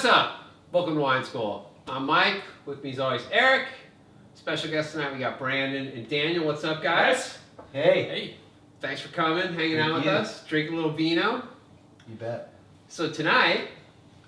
What's up? Welcome to Wine School. I'm Mike. With me as always Eric. Special guest tonight we got Brandon and Daniel. What's up, guys? Hey. Hey. Thanks for coming, hanging out with us, drinking a little vino. You bet. So tonight,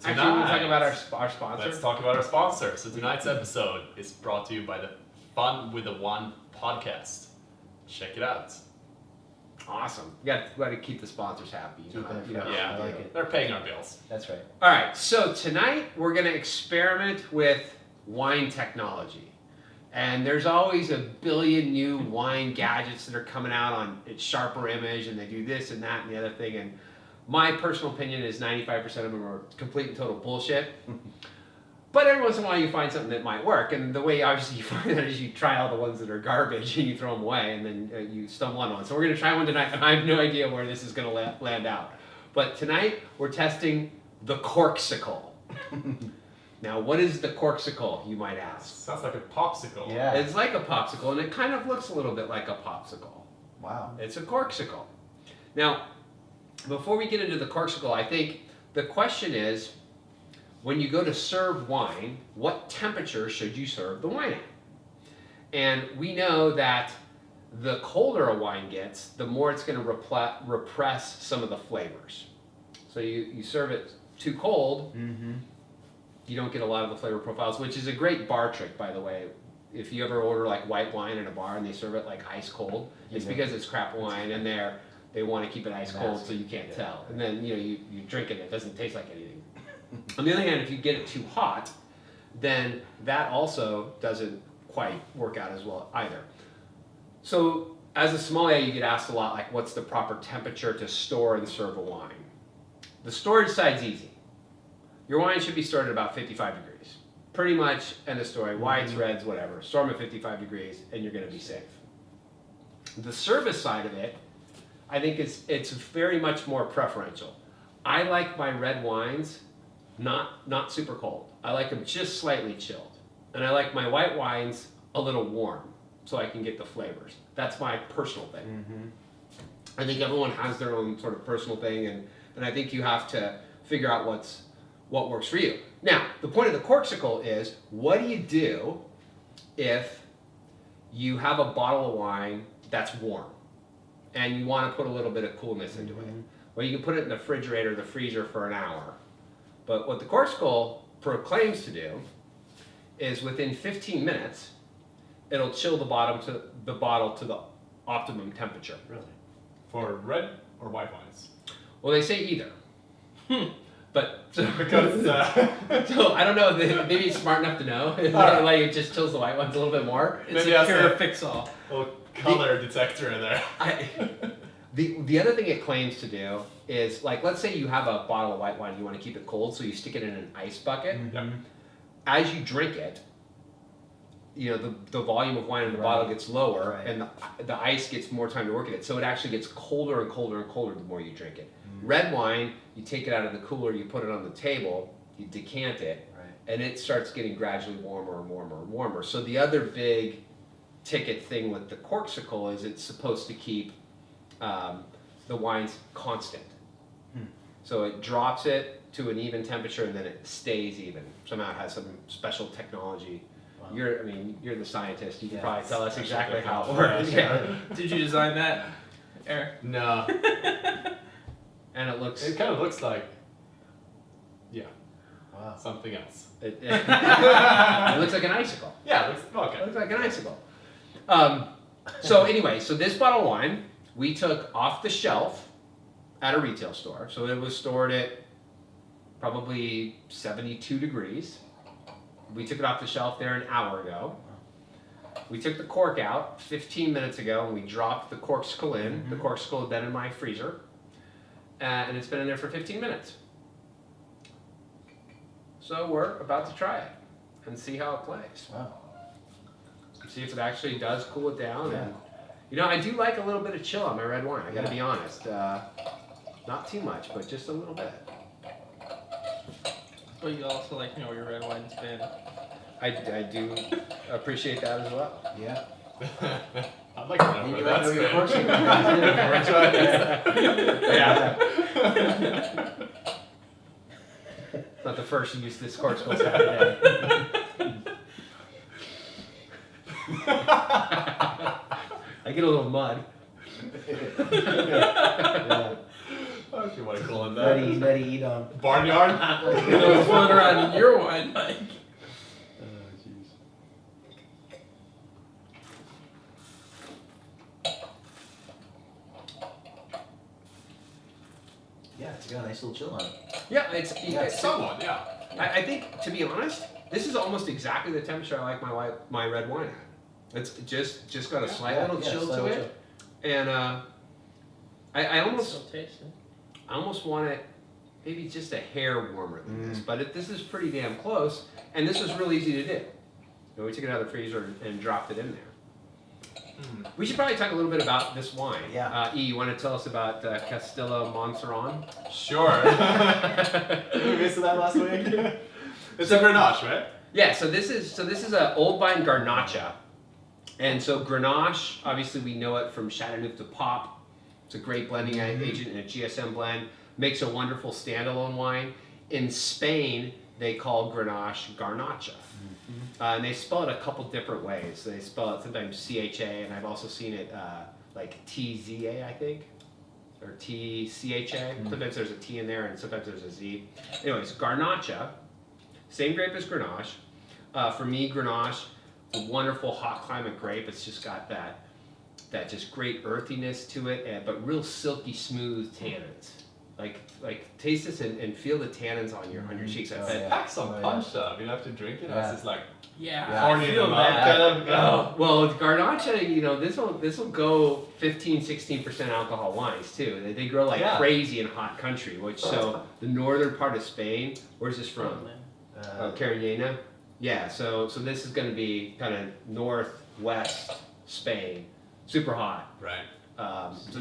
actually we're talking about our sponsor. Let's talk about our sponsor. So tonight's episode is brought to you by the Fun with the One podcast. Check it out. Awesome. We got to keep the sponsors happy. Yeah, I like it. They're paying our bills. That's right. All right, so tonight we're going to experiment with wine technology. And there's always a billion new wine gadgets that are coming out on its sharper image, and they do this and that and the other thing. And my personal opinion is 95% of them are complete and total bullshit. But every once in a while you find something that might work. And the way obviously you find that is you try all the ones that are garbage and you throw them away, and then you stumble on one. So we're going to try one tonight, and I have no idea where this is going to land out. But tonight we're testing the Corksicle. Now, what is the Corksicle, you might ask? Sounds like a popsicle. Yeah. It's like a popsicle, and it kind of looks a little bit like a popsicle. Wow. It's a Corksicle. Now, before we get into the Corksicle, I think the question is, when you go to serve wine, what temperature should you serve the wine at? And we know that the colder a wine gets, the more it's going to repress some of the flavors. So you serve it too cold, you don't get a lot of the flavor profiles, which is a great bar trick, by the way. If you ever order like white wine in a bar and they serve it like ice cold, it's because it's crap wine and they want to keep it ice cold so you can't tell. And then you drink it, it doesn't taste like anything. On the other hand, if you get it too hot, then that also doesn't quite work out as well either. So as a sommelier, you get asked a lot, like, what's the proper temperature to store and serve a wine? The storage side's easy. Your wine should be stored at about 55 degrees. Pretty much, end of story. Whites, reds, whatever. Store them at 55 degrees, and you're going to be safe. The service side of it, I think it's very much more preferential. I like my red wines not super cold. I like them just slightly chilled. And I like my white wines a little warm so I can get the flavors. That's my personal thing. I think everyone has their own sort of personal thing, and I think you have to figure out what works for you. Now, the point of the Corksicle is, what do you do if you have a bottle of wine that's warm and you want to put a little bit of coolness into it? Well, you can put it in the refrigerator or the freezer for an hour. But what the Corksicle proclaims to do is within 15 minutes, it'll chill the bottle to the optimum temperature. Really? For red or white wines? Well, they say either. But Because so I don't know if maybe it's smart enough to know. Right. Like it just chills the white ones a little bit more. It's Maybe a pure pure fix-all. little color detector in there. The other thing it claims to do is, like, let's say you have a bottle of white wine, you want to keep it cold, so you stick it in an ice bucket. As you drink it, the volume of wine in the bottle gets lower, and the ice gets more time to work in it. So it actually gets colder and colder and colder the more you drink it. Red wine, you take it out of the cooler, you put it on the table, you decant it, and it starts getting gradually warmer and warmer and warmer. So the other big ticket thing with the Corksicle is it's supposed to keep the wines constant. So it drops it to an even temperature and then it stays even. Somehow it has some special technology. Wow. You're the scientist. You can probably tell us exactly how it works. Did you design that, Eric? No. And it looks... It kind of looks like, Wow. something else. It looks like an icicle. Yeah, it looks It looks like an icicle. So anyway, so this bottle of wine we took off the shelf at a retail store. So it was stored at probably 72 degrees. We took it off the shelf there an hour ago. We took the cork out 15 minutes ago and we dropped the Corksicle in. The Corksicle had been in my freezer. And it's been in there for 15 minutes. So we're about to try it and see how it plays. Wow. See if it actually does cool it down. And, I do like a little bit of chill on my red wine, I gotta be honest. Not too much, but just a little bit. But you also like your red wine's been. I do appreciate that as well. Yeah. I'd like to know And where you like that's your been. Corksicle. Yeah. Not the first use this Corksicle Saturday. I get a little mud. Yeah. If you want to call it that. Nutty eat on. Barnyard? It was floating around in your wine, Mike. Oh, jeez. Yeah, it's got a nice little chill on it. Yeah, it's Somewhat, yeah. I think, to be honest, this is almost exactly the temperature I like my red wine at. It's just got a slight little chill slight to little it, and I almost Still tasting. want it maybe just a hair warmer than this, but this is pretty damn close, and this was real easy to do. So we took it out of the freezer and dropped it in there. We should probably talk a little bit about this wine. Yeah. You want to tell us about Castillo Monceron? Sure. Did we miss that last week? It's a Grenache, right? Yeah. So this is a old vine Garnacha, and so Grenache, obviously we know it from Chateauneuf de Pape. It's a great blending agent and a GSM blend. Makes a wonderful standalone wine. In Spain, they call Grenache Garnacha. And they spell it a couple different ways. They spell it sometimes CHA, and I've also seen it like TZA, I think, or TCHA. Sometimes there's a T in there, and sometimes there's a Z. Anyways, Garnacha, same grape as Grenache. For me, Grenache, it's a wonderful hot climate grape. It's just got that just great earthiness to it, but real silky smooth tannins. Like taste this and feel the tannins on your cheeks. It packs some punch up. You don't have to drink it. Yeah. It's just like Yeah, horny I feel in the mouth, that. kind of. Oh, well, with Garnacha, this will go 15-16% alcohol wines too. They grow like crazy in hot country, so the northern part of Spain. Where's this from? Carigena. Yeah, so this is going to be kind of northwest Spain, super hot. Right. It's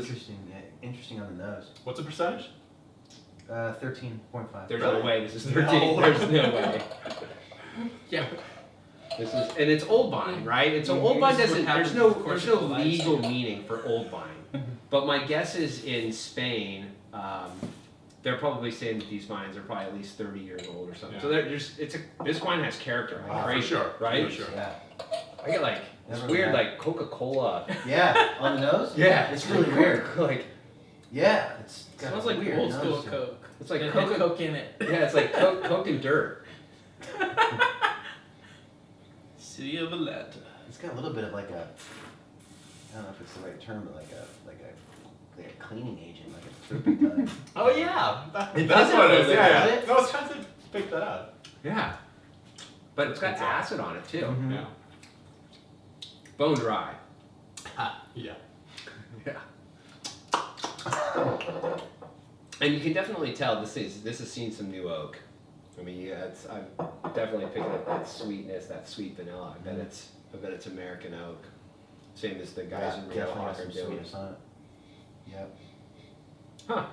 interesting on the nose. What's the percentage? 13.5. There's Really? no way this is No 13. way. There's no way. Yeah. And it's old vine, right? And so old vine This is doesn't. what There's happens no with legal Corksicle meaning for old vine. But my guess is in Spain, they're probably saying that these vines are probably at least 30 years old or something. Yeah. So this wine has character. Like For crazy, sure. right? For sure. Yeah. I get like this Never weird had. like Coca-Cola. Yeah, on the nose? Yeah, It's really weird. Like Yeah, it's It got smells a like weird old school nose to it. Coke. it's like It had Coke. Coke in it. Yeah, it's like Coke and dirt. City of Atlanta. It's got a little bit of like a, I don't know if it's the right term, but like a cleaning agent, like a turpentine. Oh yeah, It that's does what have it a is. little Yeah, bit, yeah. does it? No, I was trying to pick that out. Yeah, but it's got acid on it too. Mhm. Yeah. Bone dry. Yeah. Yeah. And you can definitely tell this has seen some new oak. I mean, yeah, I'm definitely picking up that sweetness, that sweet vanilla. I bet it's American oak. Same as the guys in Rio definitely got Hawk are some doing. sweetness on it. Yep. Huh.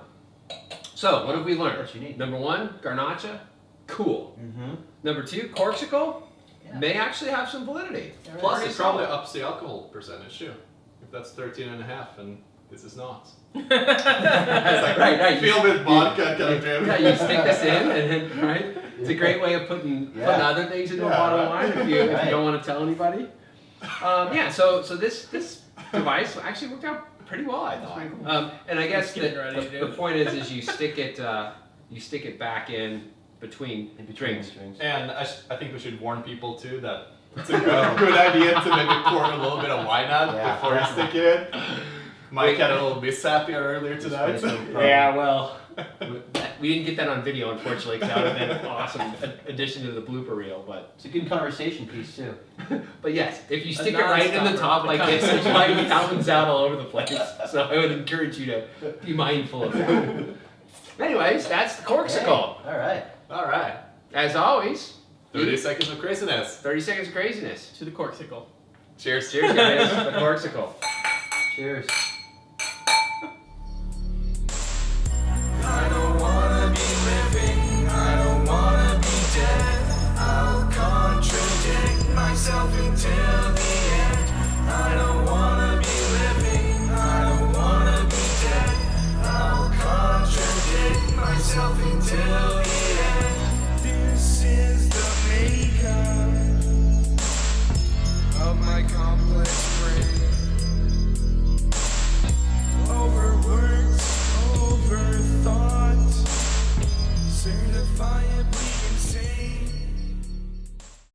So what have we learned? What you need. Number one, Garnacha, cool. Mm-hmm. Number two, Corksicle Yeah. may actually have some validity. Plus, Pretty it probably solid. ups the alcohol percentage too. If that's 13.5 and this is not. It's like, right. Feel with vodka kind of drink. Yeah, you stick this in, and then, right? It's a great way of putting other things into a Yeah, bottle of right. wine if you Right. don't want to tell anybody. So this device actually worked out pretty well, I thought. And I guess Getting that ready to do the it. point is you stick it back in between drinks. And I think we should warn people too that it's a good idea to maybe pour a little bit of wine out before you stick it in. Mike had a little mishap here earlier tonight. Yeah, well, we didn't get that on video, unfortunately, because that would have been an awesome addition to the blooper reel. It's a good conversation piece too. But yes, if you stick it right in the top like this, it happens out all over the place. So I would encourage you to be mindful of that. Anyways, that's the Corksicle. Hey, all right. All right. As always, 30 seconds of craziness. 30 seconds of craziness. To the Corksicle. Cheers. Cheers, guys. The Corksicle. Cheers. I don't wanna be living, I don't wanna be dead. I'll contradict myself until the end. I don't wanna be living, I don't wanna be dead. I'll contradict myself until the end. like complex